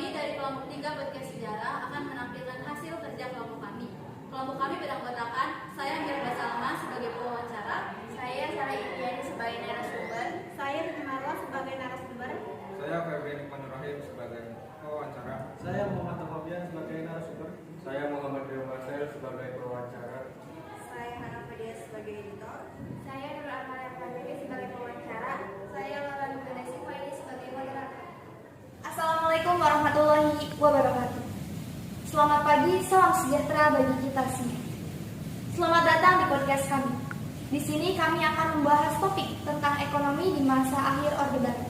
Kami dari kelompok 3 Podcast Sejarah akan menampilkan hasil kerja kelompok kami. Kelompok kami beranggotakan saya Mirza Salma sebagai pewawancara, saya Sarah Indiani sebagai narasumber, saya Titi Marwa sebagai narasumber, saya Febrian Iqbal Rahim sebagai pewawancara, saya Muhammad Fabian sebagai narasumber, saya Muhammad Rio Marcel sebagai pewawancara, saya Hana Fadia sebagai editor, saya Nur Amalia Fatih sebagai pewawancara, saya Laura Nuganesi Faidi sebagai moderator. Assalamualaikum warahmatullahi wabarakatuh. Selamat pagi, salam sejahtera bagi kita semua. Selamat datang di podcast kami. Di sini kami akan membahas topik tentang ekonomi di masa akhir Orde Baru.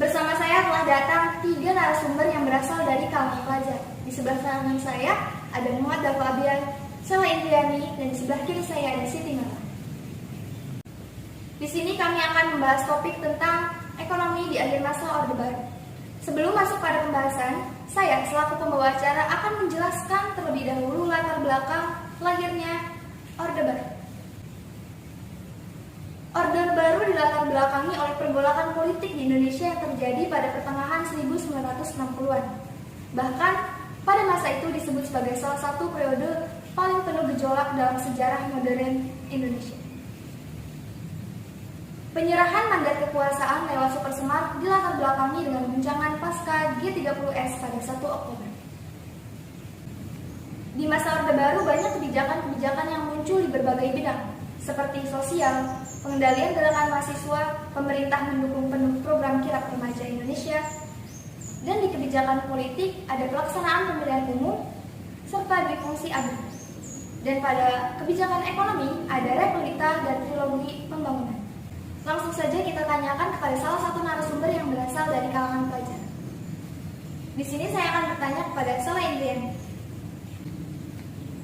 Bersama saya telah datang 3 narasumber yang berasal dari kalangan pelajar. Di sebelah kanan saya ada Muhammad Fabian, Sarah Indiani, dan di sebelah kiri saya ada Siti Marwa. Di sini kami akan membahas topik tentang ekonomi di akhir masa Orde Baru. Sebelum masuk pada pembahasan, saya selaku pembawa acara akan menjelaskan terlebih dahulu latar belakang lahirnya Orde Baru. Orde Baru dilatar belakangi oleh pergolakan politik di Indonesia yang terjadi pada pertengahan 1960-an. Bahkan, pada masa itu disebut sebagai salah satu periode paling penuh gejolak dalam sejarah modern Indonesia. Penyerahan mandat kekuasaan lewat Supersemar dilatar belakangi dengan guncangan pasca G30S pada 1 Oktober. Di masa Orde Baru banyak kebijakan-kebijakan yang muncul di berbagai bidang, seperti sosial, pengendalian gerakan mahasiswa, pemerintah mendukung penuh program kirap remaja Indonesia, dan di kebijakan politik ada pelaksanaan pemilihan umum, serta difungsi ABRI. Dan pada kebijakan ekonomi ada realita dan trilogi pembangunan. Langsung saja kita tanyakan kepada salah satu narasumber yang berasal dari kalangan pelajar. Di sini saya akan bertanya kepada Sela Indriani.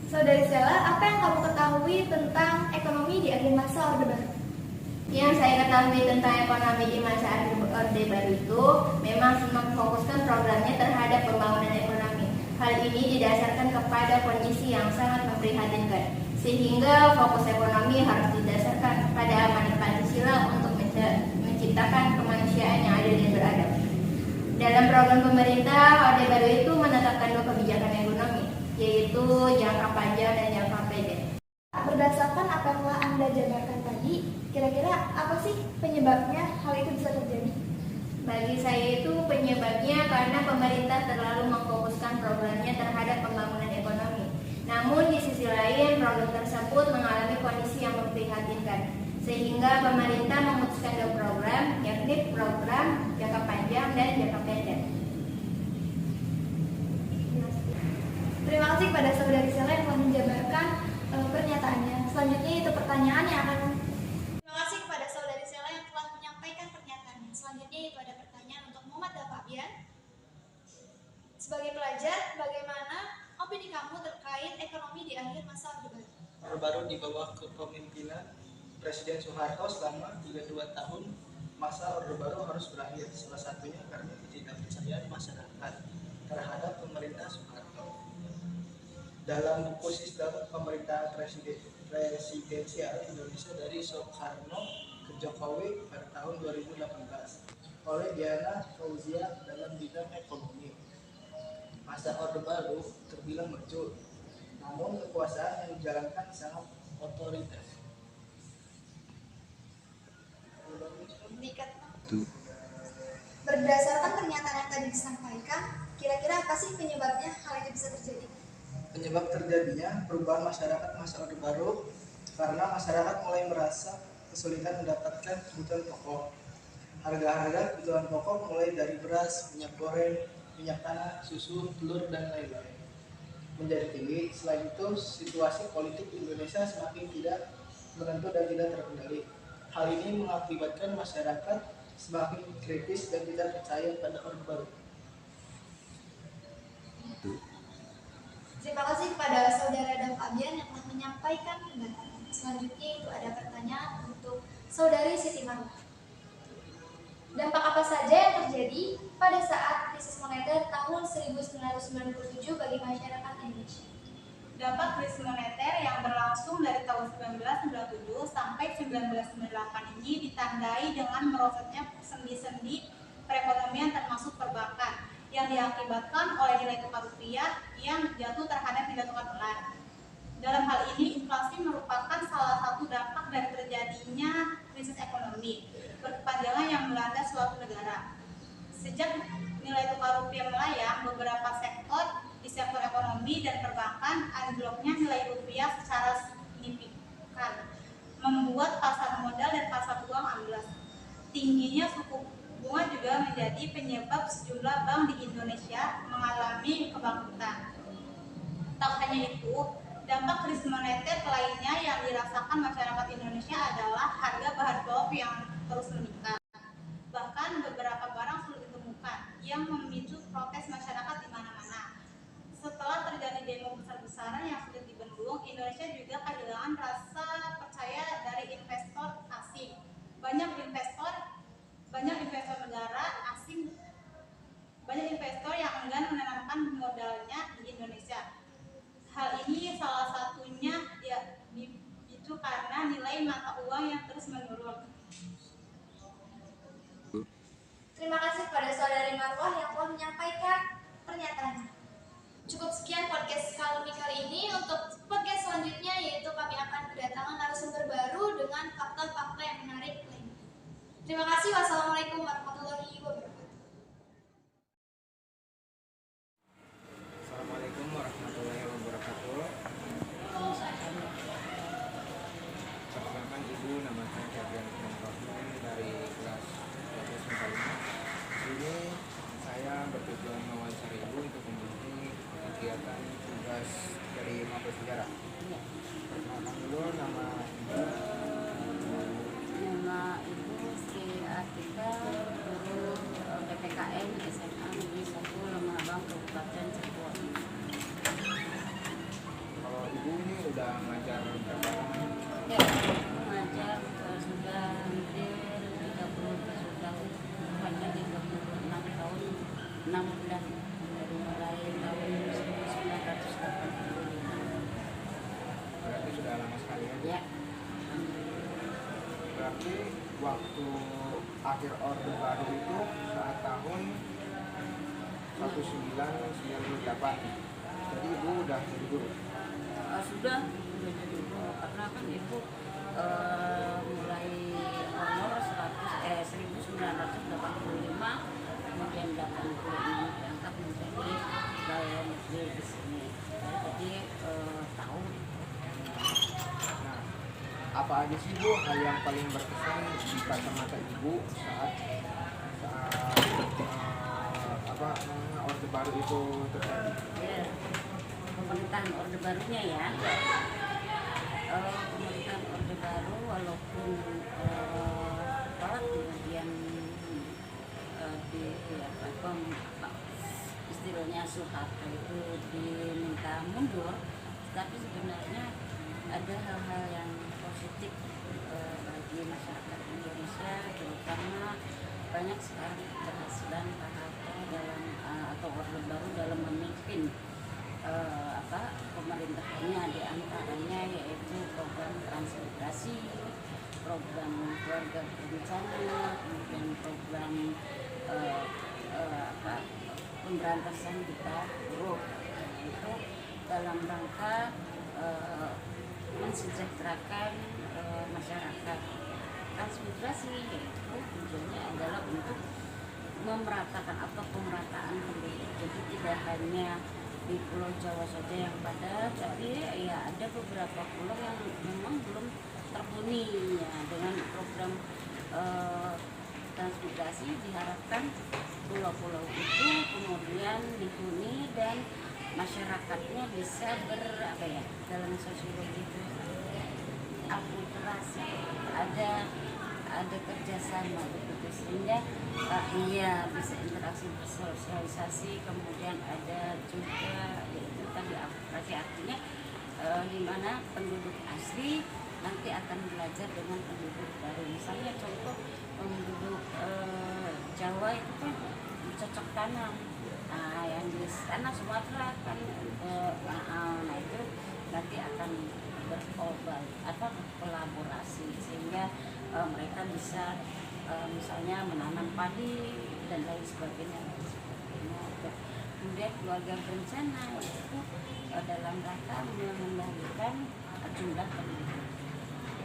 Saudari Sela, apa yang kamu ketahui tentang ekonomi di akhir masa Orde Baru? Yang saya ketahui tentang ekonomi di masa akhir Orde Baru itu memang memfokuskan programnya terhadap pembangunan ekonomi. Hal ini didasarkan kepada kondisi yang sangat memprihatinkan, sehingga fokus ekonomi harus didasarkan pada amanat Pancasila untuk menciptakan kemanusiaan yang adil dan beradab. Dalam program pemerintah, Orde Baru itu menetapkan 2 kebijakan ekonomi, yaitu jangka panjang dan jangka pendek. Berdasarkan apa yang telah Anda jabarkan tadi, kira-kira apa sih penyebabnya hal itu bisa terjadi? Bagi saya itu penyebabnya karena pemerintah terlalu memfokuskan programnya terhadap pembangunan ekonomi. Namun di sisi lain program tersebut mengalami kondisi yang memprihatinkan, sehingga pemerintah memutuskan 2 program, yakni program jangka panjang dan jangka pendek. Terima kasih kepada saudari Sela yang telah menjabarkan pernyataannya. Selanjutnya itu pertanyaan yang akan. Terima kasih kepada saudari Sela yang telah menyampaikan pernyataannya. Selanjutnya itu ada pertanyaan untuk Muhammad Fabian. Sebagai pelajar, bagaimana opini kamu terkait ekonomi di akhir masa Orde Baru? Orde Baru di bawah kepemimpinan Presiden Soeharto selama 32 tahun masa Orde Baru harus berakhir. Salah satunya karena ketidakpercayaan masyarakat terhadap pemerintah Soeharto. Dalam buku Sistem Pemerintahan Presidensial Indonesia dari Soekarno ke Jokowi pada tahun 2018 oleh Diana Fauzia dalam bidang ekonomi, masa Orde Baru terbilang maju, namun kekuasaan yang dijalankan sangat otoriter. Berdasarkan pernyataan yang tadi disampaikan, kira-kira apa sih penyebabnya hal itu bisa terjadi? Penyebab terjadinya perubahan masyarakat masa Orde Baru karena masyarakat mulai merasa kesulitan mendapatkan kebutuhan pokok. Harga-harga kebutuhan pokok mulai dari beras, minyak goreng, minyak tanah, susu, telur, dan lain-lain menjadi tinggi. Selain itu, situasi politik di Indonesia semakin tidak menentu dan tidak terkendali. Hal ini mengakibatkan masyarakat semakin kritis dan tidak percaya pada Orde Baru. Terima kasih kepada saudara Dan Fabian yang telah menyampaikan pendapat. Selanjutnya itu ada pertanyaan untuk saudari Siti Marwa. Dampak apa saja yang terjadi pada saat krisis moneter tahun 1997 bagi masyarakat Indonesia? Dampak krisis moneter yang berlangsung dari tahun 1997 sampai 1998 ini ditandai dengan merosotnya sendi-sendi perekonomian termasuk perbankan yang diakibatkan oleh nilai tukar rupiah yang jatuh terhadap nilai tukar dolar. Dalam hal ini, inflasi merupakan salah satu dampak dari terjadinya krisis ekonomi berkepanjangan yang melanda suatu negara. Sejak nilai tukar rupiah melayang, beberapa sektor di sektor ekonomi dan perbankan anjloknya nilai rupiah secara signifikan, membuat pasar modal dan pasar uang amblas. Tingginya suku bunga juga menjadi penyebab sejumlah bank di Indonesia mengalami kebangkrutan. Tak hanya itu, dampak krisis moneter lainnya yang dirasakan masyarakat Indonesia adalah harga bahan pokok yang terus meningkat. Bahkan beberapa barang sulit ditemukan yang memicu protes masyarakat di mana-mana. Setelah terjadi demo besar-besaran yang sulit dibendung, Indonesia juga kehilangan rasa percaya dari investor asing. Banyak investor negara asing, banyak investor yang enggan menanamkan modalnya di Indonesia. Hal ini salah satunya itu karena nilai mata uang yang terus menurun. Terima kasih kepada Saudari Marwah yang telah menyampaikan pernyataannya. Cukup sekian podcast kami kali ini. Untuk podcast selanjutnya yaitu kami akan kedatangan narasumber baru dengan fakta-fakta yang menarik lainnya. Terima kasih. Wassalamualaikum warahmatullahi wabarakatuh. Assalamualaikum warahmatullahi wabarakatuh. Perkenalkan Ibu, nama saya Fabian Rahman dari kelas 12 MIPA 5. Di sini saya bertujuan mewawancari Ibu untuk membimbing kegiatan tugas dari Mapes Sejarah. Perkenalkan dulu nama Ibu. Nama Ibu Sri Atika, guru PPKN SMA Negeri 1 Lemabang, Kabupaten Cirebon. Kalau Ibu ini udah ngajar berapa lama? Ya, mengajar sudah hampir 30 tahun, tepatnya 36 tahun 6 bulan dari mulai tahun 1985. Berarti sudah lama sekali ya? Ya. Berarti waktu akhir Orde Baru itu saat tahun 1998. Jadi Ibu udah jadi guru? Sudah jadi guru karena kan Ibu mulai honor 1985, kemudian 86 diangkat menjadi pegawai negeri di sini. Jadi tahu. Nah, apa aja sih Bu hal yang paling berkesan di kacamata Ibu saat Orde Baru itu terjadi? Ya, pemerintahan Orde Barunya ya. Pemerintahan Orde Baru walaupun kemudian istilahnya Soeharto itu diminta mundur, tapi sebenarnya ada hal-hal yang positif bagi masyarakat Indonesia, terutama banyak sekali keberhasilan Pak Harto dalam atau Orde Baru dalam memimpin pemerintahannya, diantaranya yaitu program transmigrasi, program keluarga berencana, kemudian program pemberantasan buta huruf, itu dalam rangka mensejahterakan masyarakat. Transmigrasi yaitu tujuannya adalah untuk memeratakan atau pemerataan penduduk. Jadi tidak hanya di Pulau Jawa saja yang padat, tapi ya ada beberapa pulau yang memang belum terhuni ya. Dengan program transmigrasi diharapkan pulau-pulau itu kemudian dihuni dan masyarakatnya bisa dalam sosiologi itu akulturasi, ada kerjasama begitu, sehingga bisa interaksi, bersosialisasi, kemudian ada juga yaitu tadi akulturasi, artinya di mana penduduk asli nanti akan belajar dengan penduduk baru. Misalnya contoh penduduk Jawa itu kan cocok tanam, yang di tanah Sumatera kan nah itu nanti akan kolaborasi sehingga mereka bisa misalnya menanam padi dan lain sebagainya. keluarga berencana itu dalam rangka mengendalikan jumlah penduduk,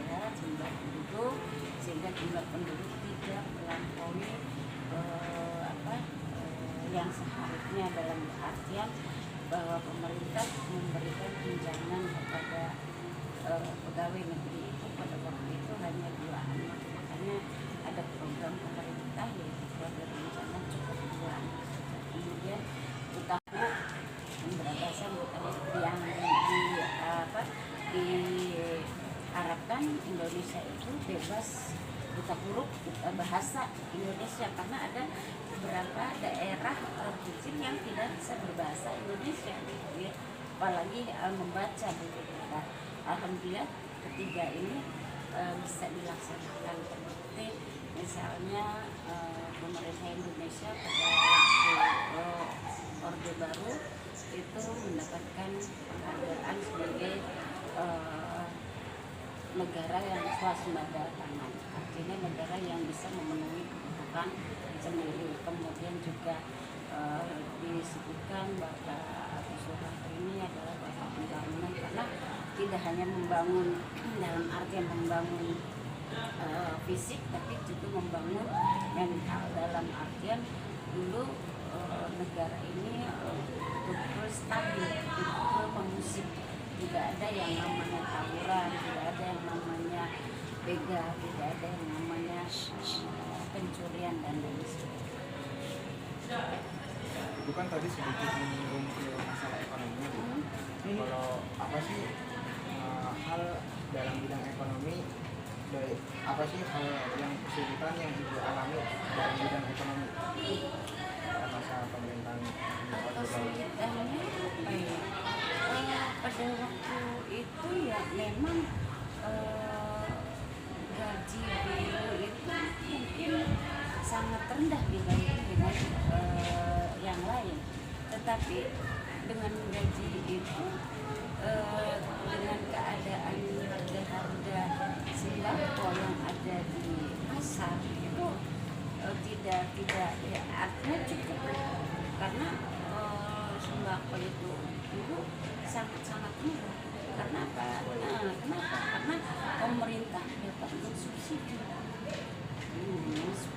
ya, jumlah penduduk, sehingga jumlah penduduk tidak melampaui yang seharusnya, dalam artian bahwa pemerintah memberikan tunjangan kepada pegawai negeri itu pada waktu itu hanya 2 anak. Makanya ada program pemerintah yaitu keluarga berencana cukup 2 anak. Kemudian utama pemberantasan yang diharapkan Indonesia itu bebas buta huruf bahasa Indonesia, karena ada beberapa daerah kecil yang tidak bisa berbahasa Indonesia, ya, apalagi membaca begitu. Nah, alhamdulillah ketiga ini bisa dilaksanakan, seperti misalnya pemerintah Indonesia pada waktu Orde Baru itu mendapatkan penghargaan sebagai negara yang swasembada pangan, artinya negara yang bisa memenuhi kebutuhan sendiri. Kemudian juga disebutkan Bapak Agus Soeharto ini adalah bapak pembangunan, karena tidak hanya membangun dalam artian membangun fisik, tapi juga membangun mental, dalam artian dulu negara ini betul stabil, betul kondusif, tidak ada yang namanya tawuran, tidak ada yang namanya begal, tidak ada yang namanya pencurian dan lain sebagainya. Itu kan tadi sedikit menyinggung ke masalah ekonomi. Kalau apa sih hal dalam bidang ekonomi, apa sih hal yang kesulitan yang Ibu alami dalam bidang ekonomi masa pemerintahan Kesulitannya pada waktu itu ya memang gaji guru itu mungkin sangat rendah dibanding dengan yang lain, tetapi dengan gaji itu dengan keadaan harga sembako yang ada di pasar itu tidak ya, artinya cukup, karena sembako itu sangat murah. Karena apa? Kenapa? Karena pemerintah dapat subsidi,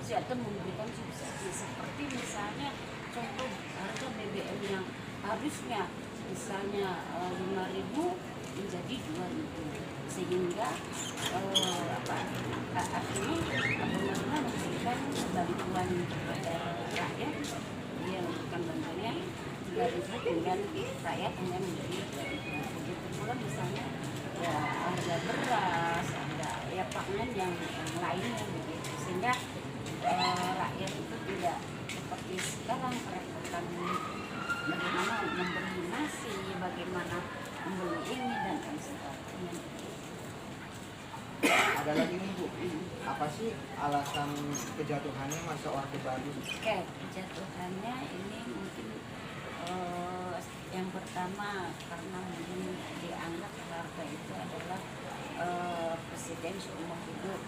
atau memberikan subsidi, seperti misalnya contoh harga BBM yang harusnya misalnya 5.000 menjadi 2.000, sehingga artinya pemerintah memberikan bantuan kepada rakyat, dia memberikan bantuannya 3.000, kemudian rakyat hanya menjadi 2.000. Begitu pula misalnya ya harga beras, ada ya pangan yang lainnya begitu, sehingga rakyat itu tidak seperti sekarang kerepotan bagaimana membeli nasi, bagaimana membeli ini dan lain sebagainya. Ada lagi nih Bu, apa sih alasan kejatuhannya masa Orde Baru? Oke, kejatuhannya ini mungkin yang pertama karena mungkin dianggap Soeharto itu adalah presiden seumur hidup.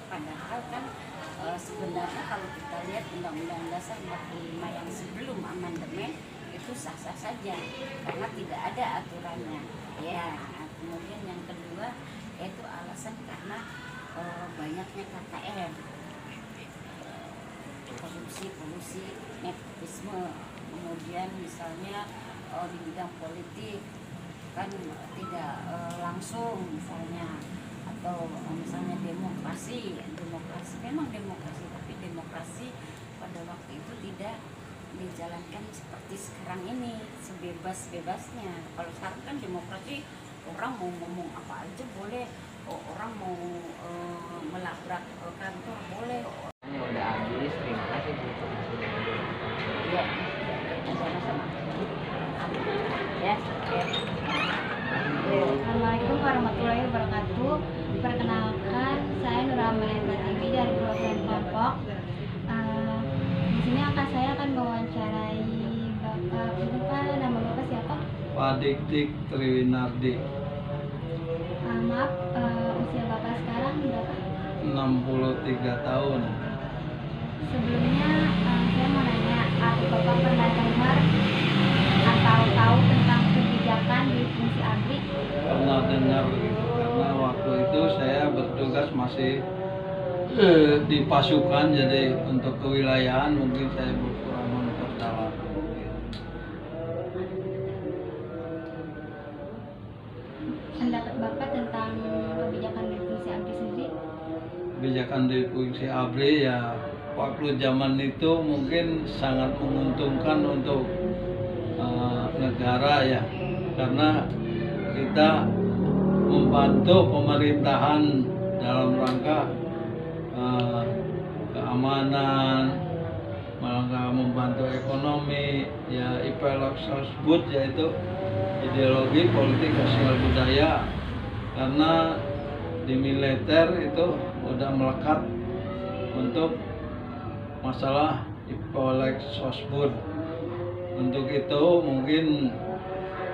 Padahal kan sebenarnya kalau kita lihat Undang-Undang Dasar 45 yang sebelum amandemen itu sah-sah saja karena tidak ada aturannya. Ya, kemudian yang kedua yaitu alasan karena banyaknya KKN, korupsi, nepotisme, kemudian misalnya di bidang politik kan tidak langsung misalnya, atau misalnya demokrasi memang demokrasi, tapi demokrasi pada waktu itu tidak dijalankan seperti sekarang ini sebebas-bebasnya. Kalau sekarang kan demokrasi orang mau ngomong apa aja boleh, orang mau melabrak kantor boleh. Udah habis, terima kasih Bu. Ya, sama-sama. Ya. Assalamualaikum warahmatullahi wabarakatuh. Perkenalkan, saya Nur Amalia Pratiwi dari Kabupaten Depok. Di sini saya akan mewawancarai Bapak. Nama Bapak siapa? Pak Dik Triwinardi. Maaf, usia Bapak sekarang berapa? 63 tahun. Sebelumnya saya mau nanya, apa Bapak pernah dengar masih di pasukan, jadi untuk kewilayahan mungkin saya kurang memperdalam. Pendapat Bapak tentang kebijakan dari Fungsi ABRI sendiri? Kebijakan dari Fungsi ABRI ya waktu zaman itu mungkin sangat menguntungkan untuk negara ya, karena kita membantu pemerintahan dalam rangka keamanan, rangka membantu ekonomi, ya IPLOK tersebut yaitu ideologi politik sosial budaya, karena di militer itu udah melekat untuk masalah IPLOK tersebut. Untuk itu mungkin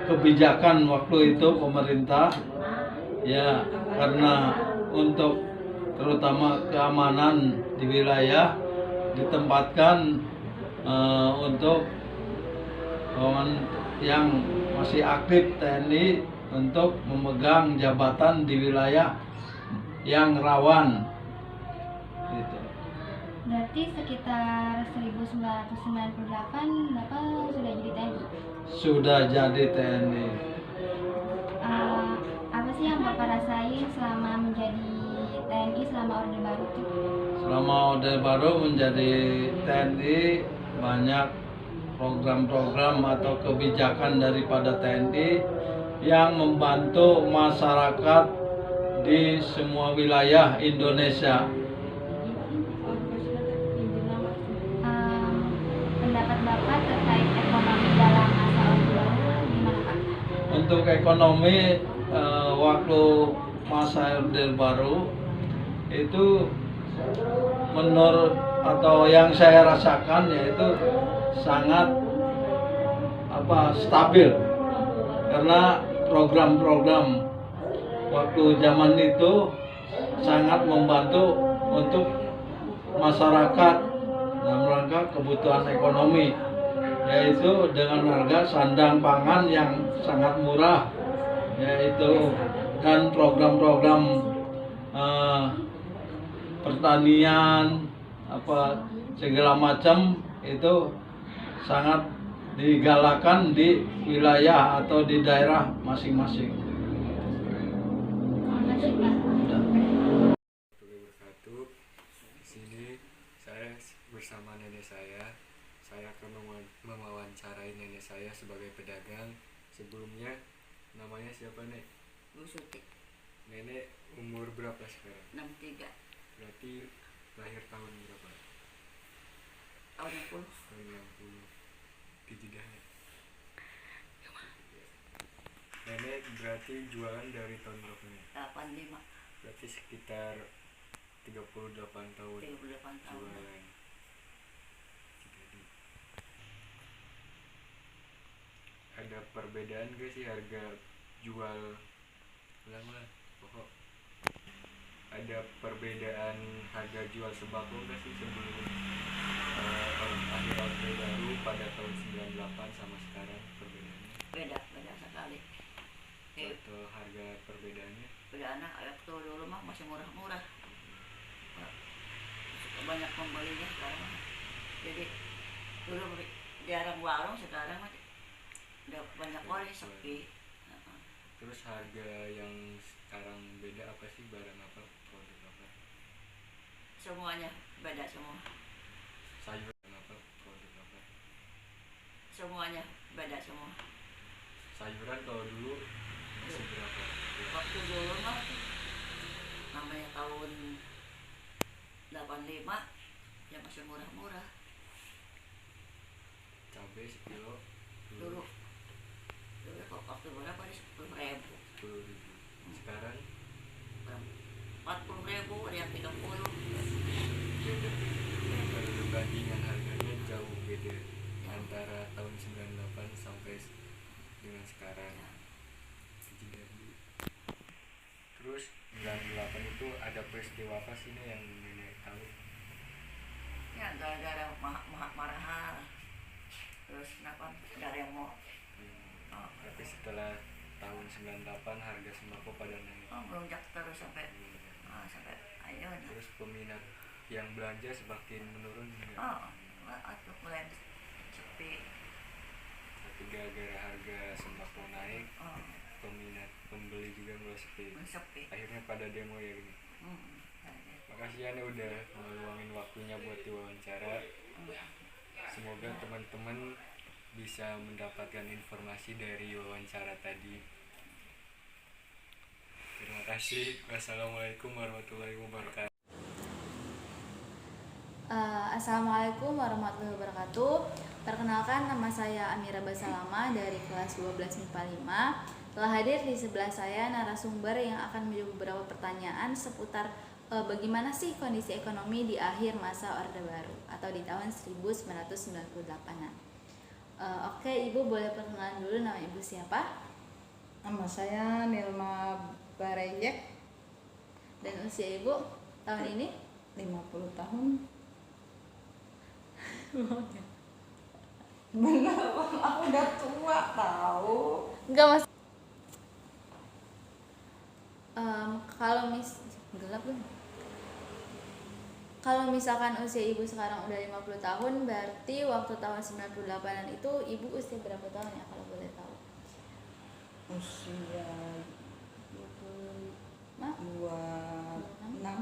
kebijakan waktu itu pemerintah ya, karena untuk terutama keamanan di wilayah ditempatkan untuk yang masih aktif TNI untuk memegang jabatan di wilayah yang rawan gitu. Berarti sekitar 1998 Bapak sudah jadi TNI? Sudah jadi TNI. Apa sih yang Bapak rasain selama menjadi TNI selama Orde Baru itu? Selama Orde Baru menjadi TNI, banyak program-program atau kebijakan daripada TNI yang membantu masyarakat di semua wilayah Indonesia. Pendapat Bapak terkait ekonomi dalam masa Orde Baru gimana Pak? Untuk ekonomi waktu masa Orde Baru itu menurut atau yang saya rasakan yaitu sangat stabil, karena program-program waktu zaman itu sangat membantu untuk masyarakat dalam rangka kebutuhan ekonomi, yaitu dengan harga sandang pangan yang sangat murah, yaitu dan program-program pertanian segala macam itu sangat digalakan di wilayah atau di daerah masing-masing. Di sini saya bersama nenek saya akan mewawancarai nenek saya sebagai pedagang. Sebelumnya namanya siapa, Nek? Bu Suti, Nenek umur berapa sekarang? 63, Berarti lahir tahun berapa? tahun 60. Tahun 60 di Jeddah. Nenek berarti jualan dari tahun berapa nih? 85, Berarti sekitar 38 tahun 38 tahun. jualan. Jadi, ada perbedaan gak sih harga jual lama pokok? Ada perbedaan harga jual sembako gak sih sebelum akhir Orde Baru pada tahun 98 sama sekarang perbedaannya? Beda sekali. Atau harga perbedaannya? Beda anak ayat tuh dulu mah masih murah-murah. Banyak pembelinya sekarang mah. Jadi dulu jarang warung, sekarang mah udah banyak warung sepi. Terus harga yang sekarang beda apa sih, barang apa, produk apa? Semuanya beda semua. Sayuran apa, produk apa? Semuanya beda semua. Sayuran kalau dulu masih berapa? Waktu dulu mah namanya tahun 85 ya masih murah-murah. Cabai sekilo Dulu kok waktu berapa nih, 10.000. 10.000. Sekarang 40.000, ada yang 30. beda. Kalau dibandingkan harganya jauh beda antara tahun 98 sampai dengan sekarang. Terus 98 itu ada peristiwa apa sih nih yang nenek tahu? Ya gara-gara mahal. Terus kenapa ada yang mau Tapi setelah tahun 98 harga sembako pada naik. melonjak terus sampai Ayo dah. Terus peminat yang belanja semakin menurun nggak? Oh, atau mulai sepi. Tapi gara-gara harga sembako naik, Oh, peminat pembeli juga mulai sepi. sepi. Akhirnya pada demo ya gini. Ada. Makasih ya nih udah meluangin waktunya buat diwawancara. Semoga teman-teman bisa mendapatkan informasi dari wawancara tadi. Terima kasih. Wassalamualaikum warahmatullahi wabarakatuh. Assalamualaikum warahmatullahi wabarakatuh. Perkenalkan, nama saya Amira Basalama dari kelas 12 MIPA 5. Telah hadir di sebelah saya narasumber yang akan menjawab beberapa pertanyaan seputar bagaimana sih kondisi ekonomi di akhir masa Orde Baru atau di tahun 1998-an. Oke, Ibu boleh perkenalan dulu, nama Ibu siapa? Nama saya Nilma Barejek, Dan usia Ibu tahun ini? 50 tahun. Bener, aku udah tua tahu. Enggak, Mas. Kalau gelap belum? Kalau misalkan usia Ibu sekarang udah 50 tahun, berarti waktu tahun 98-an itu Ibu usia berapa tahun ya kalau boleh tahu? Usia 26. 26-an.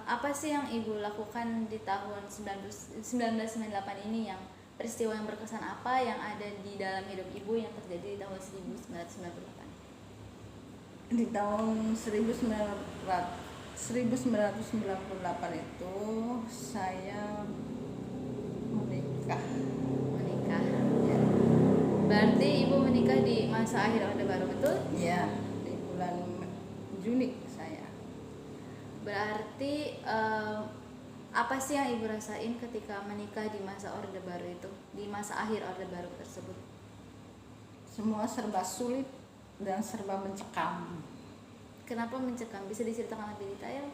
Apa sih yang Ibu lakukan di tahun 1998 ini, yang peristiwa yang berkesan apa yang ada di dalam hidup Ibu yang terjadi di tahun 1998? Di tahun 1998 itu saya menikah. Ya. Berarti Ibu menikah di masa akhir Orde Baru, betul? Ya, di bulan Juni saya. Berarti apa sih yang Ibu rasain ketika menikah di masa Orde Baru itu, di masa akhir Orde Baru tersebut? Semua serba sulit dan serba mencekam. Kenapa mencekam? Bisa diceritakan lebih detail?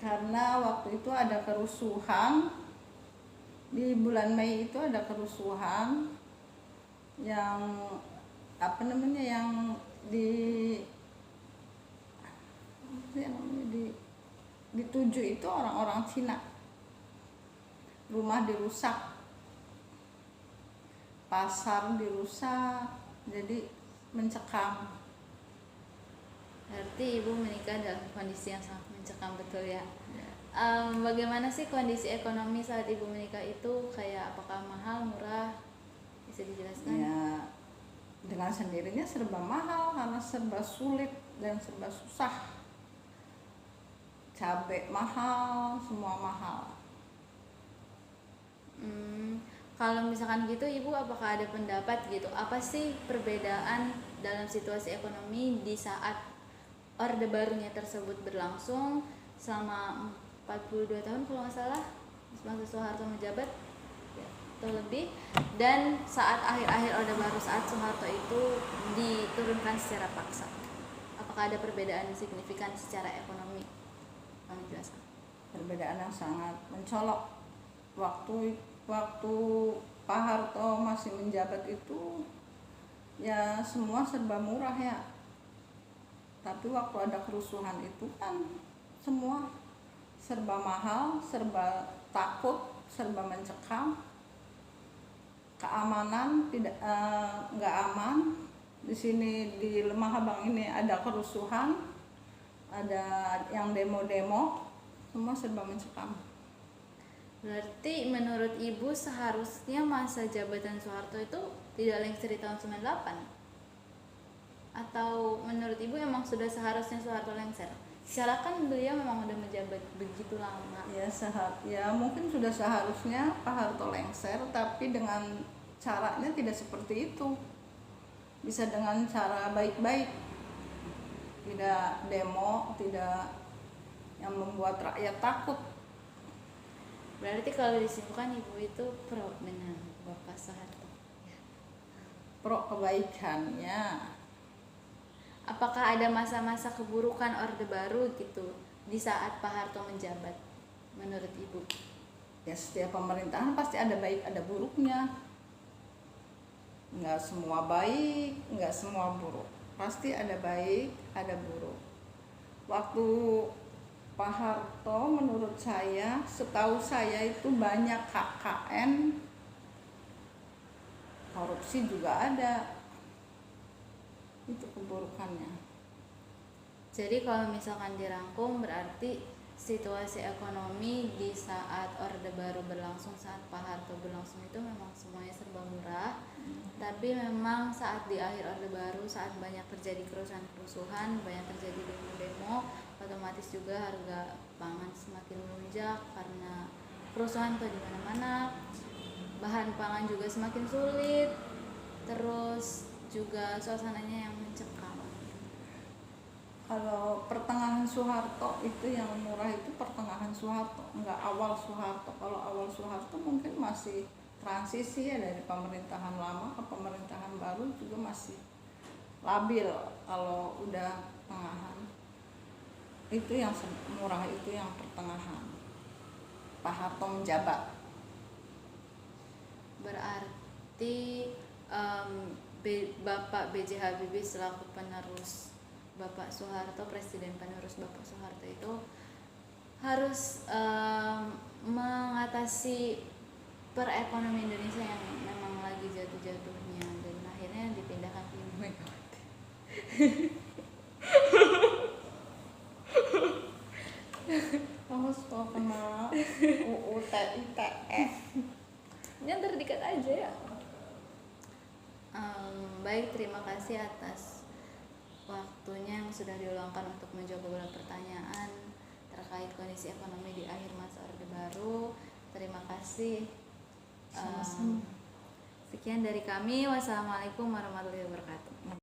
Karena waktu itu ada kerusuhan, di bulan Mei itu ada kerusuhan yang dituju itu orang-orang Cina. Rumah dirusak, pasar dirusak, jadi mencekam. Berarti Ibu menikah dalam kondisi yang sangat mencekam, betul ya? Bagaimana sih kondisi ekonomi saat Ibu menikah itu? Kayak apakah mahal, murah? Bisa dijelaskan? Ya, dengan sendirinya serba mahal karena serba sulit dan serba susah. Cabai mahal, semua mahal. Kalau misalkan gitu, Ibu apakah ada pendapat gitu, apa sih perbedaan dalam situasi ekonomi di saat Orde Barunya tersebut berlangsung selama 42 tahun kalau nggak salah, masa Soeharto menjabat ya, atau lebih, dan saat akhir-akhir Orde Baru saat Soeharto itu diturunkan secara paksa? Apakah ada perbedaan signifikan secara ekonomi? Kami jelaskan. Perbedaan yang sangat mencolok. Waktu Pak Harto masih menjabat itu ya semua serba murah ya. Tapi waktu ada kerusuhan itu kan semua serba mahal, serba takut, serba mencekam. Keamanan nggak aman. Di sini di Lemah Abang ini ada kerusuhan, ada yang demo-demo, semua serba mencekam. Berarti menurut Ibu seharusnya masa jabatan Soeharto itu tidak lengser di tahun 98? Atau menurut Ibu emang sudah seharusnya Soeharto lengser? Secara kan beliau memang udah menjabat begitu lama. Ya mungkin sudah seharusnya Pak Harto lengser, tapi dengan caranya tidak seperti itu. Bisa dengan cara baik-baik, tidak demo, tidak yang membuat rakyat takut. Berarti kalau disimpulkan Ibu itu pro dengan Bapak Soeharto? Pro kebaikannya. Apakah ada masa-masa keburukan Orde Baru gitu di saat Pak Harto menjabat menurut Ibu? Ya setiap pemerintahan pasti ada baik ada buruknya. Nggak semua baik, nggak semua buruk. Pasti ada baik, ada buruk. waktu Pak Harto menurut saya, setahu saya itu banyak KKN, korupsi juga ada, itu keburukannya. Jadi kalau misalkan dirangkum berarti situasi ekonomi di saat Orde Baru berlangsung, saat Pak Harto berlangsung itu memang semuanya serba murah. Tapi memang saat di akhir Orde Baru, saat banyak terjadi kerusuhan, banyak terjadi demo-demo, otomatis juga harga pangan semakin melonjak karena kerusuhan tuh di mana-mana. Bahan pangan juga semakin sulit. Terus juga suasananya yang mencekam. Kalau pertengahan Soeharto itu yang murah itu pertengahan Soeharto, enggak awal Soeharto. Kalau awal Soeharto mungkin masih transisi ya, dari pemerintahan lama ke pemerintahan baru juga masih labil. Kalau udah pertengahan itu yang murah, itu yang pertengahan Pak Harto menjabat. Berarti Bapak B.J. Habibie selaku penerus Bapak Soeharto, presiden penerus Bapak Soeharto itu harus mengatasi perekonomian Indonesia yang memang lagi jatuh-jatuhnya, dan akhirnya dipindahkan ke Ibu Megawati. Kamu suka kenal UU TITE? Nyantar dikit aja ya. Baik, terima kasih atas waktunya yang sudah diluangkan untuk menjawab beberapa pertanyaan terkait kondisi ekonomi di akhir masa Orde Baru. Terima kasih. Sama-sama. Sekian dari kami. Wassalamualaikum warahmatullahi wabarakatuh.